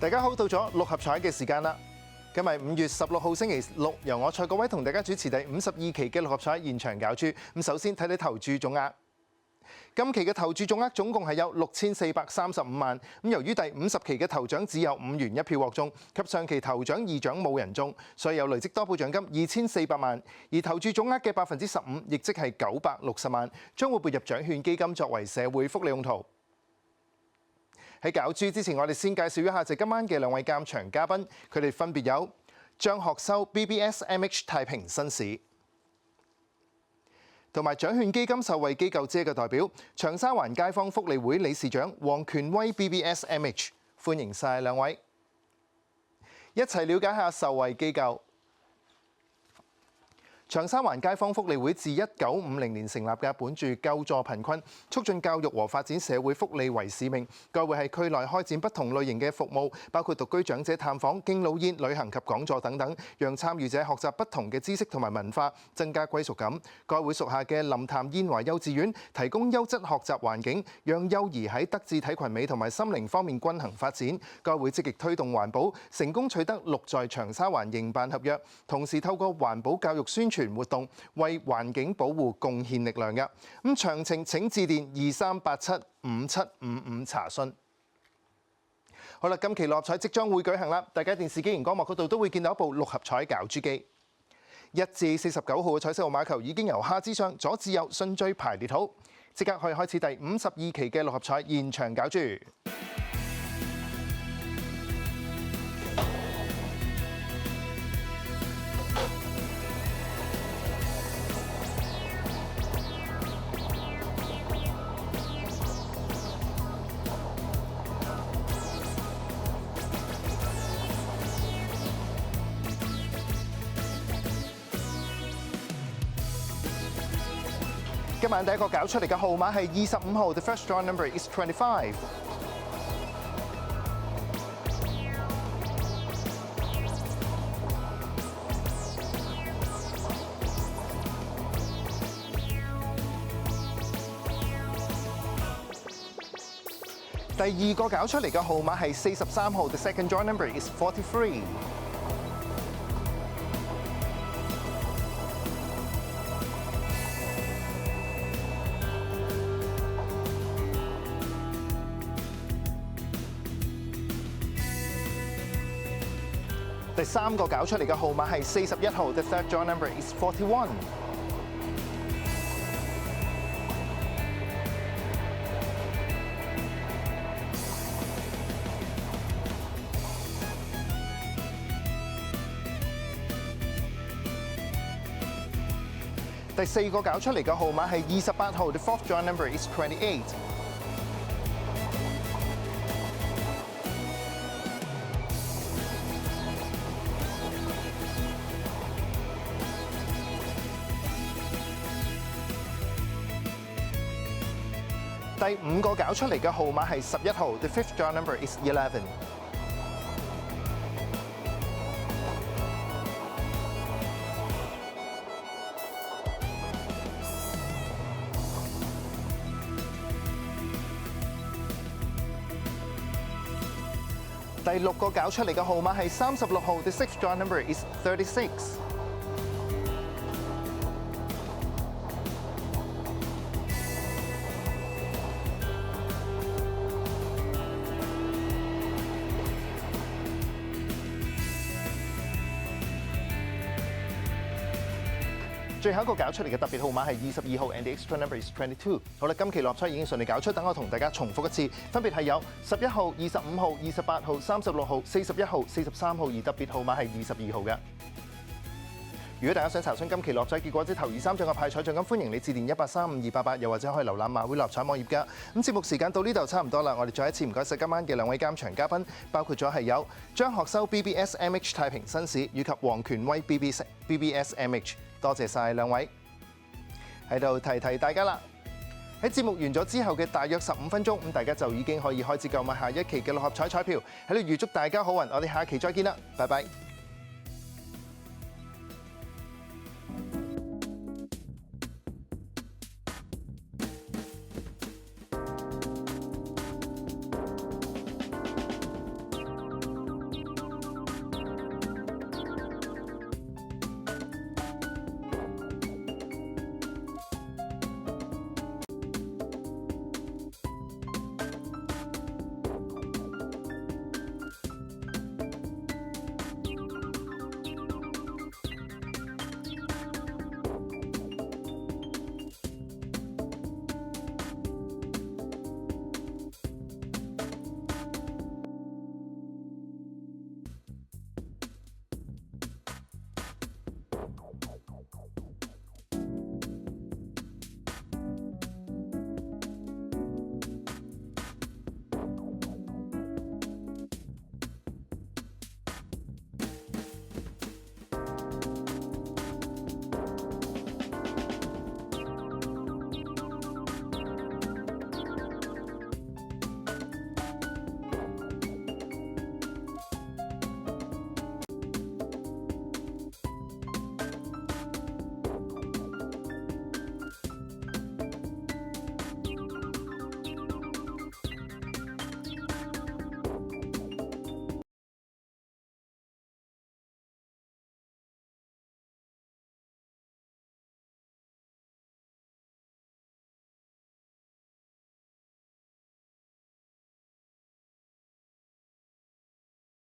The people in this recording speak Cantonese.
大家好，到咗六合彩嘅時間啦！今日5月16號星期六，由我蔡國威同大家主持第52期嘅六合彩現場攪珠。咁首先睇睇投注總額。今期嘅投注總額總共係有6435萬。咁由於第50期嘅頭獎只有5元1票獲中，及上期頭獎2獎冇人中，所以有累積多寶獎金2400萬。而投注總額嘅15%，亦即係960萬，將會撥入獎券基金作為社會福利用途。喺攪珠之前，我哋先介紹一下就今晚嘅兩位監場嘉賓，佢哋分別有張學修 BBSMH 太平紳士，同埋獎券基金受惠機構姐嘅代表長沙灣街坊福利會理事長黃權威 BBSMH， 歡迎晒兩位，一齊了解下受惠機構。長沙灣街坊福利會自1950年成立嘅，本住救助貧困、促進教育和發展社會福利為使命。該會喺區內開展不同類型嘅服務，包括獨居長者探訪、敬老宴、旅行及講座等等，讓參與者學習不同嘅知識同埋文化，增加歸屬感。該會屬下嘅林潭燕華幼稚園提供優質學習環境，讓幼兒喺德智體群美同埋心靈方面均衡發展。該會積極推動環保，成功取得6在長沙灣營辦合約，同時透過環保教育宣傳活動為環境保護貢獻力量嘅。咁詳情請致電23875755查詢。好啦，今期六合彩即將會舉行啦，大家電視機熒光幕嗰度都會見到一部六合彩攪珠機。1至49號嘅彩色號碼球已經由下至上、左至右順序排列好，即刻可以開始第52期嘅六合彩現場攪珠。今晚第一個攪出嚟嘅號碼係25號 ，The first draw number is 25。第二個攪出嚟嘅號碼係43號 ，The second draw number is 43。第三個攪出嚟嘅號碼係41號 ，The third draw number is 41。第四個攪出嚟嘅號碼係28號 ，The fourth draw number is 28。第五個攪出嚟嘅號碼係11號 ，The fifth draw number is 11。第六個攪出嚟嘅號碼係36號 ，The sixth draw number is 36。最後一個攪出嚟嘅特別號碼係22號 ，and the extra number is 22。好啦，今期六合彩已經順利攪出，等我同大家重複一次，分別係有11號、25號、28號、36號、41號、43號，而特別號碼係22號嘅。如果大家想查詢今期六合彩結果，即頭2、3獎嘅派彩獎金，歡迎你致電1835288，又或者可以瀏覽馬會六合彩網頁㗎。咁節目時間到呢度差唔多啦，我哋再一次唔該晒今晚嘅兩位監場嘉賓，包括咗係有張學修 BBSMH 太平紳士以及黃權威 BBSMH， 多謝晒兩位。喺度提大家啦，喺節目完咗之後嘅大約15分鐘，咁大家就已經可以開始購買下一期嘅六合彩彩票。喺度預祝大家好運，我哋下期再見啦，拜拜。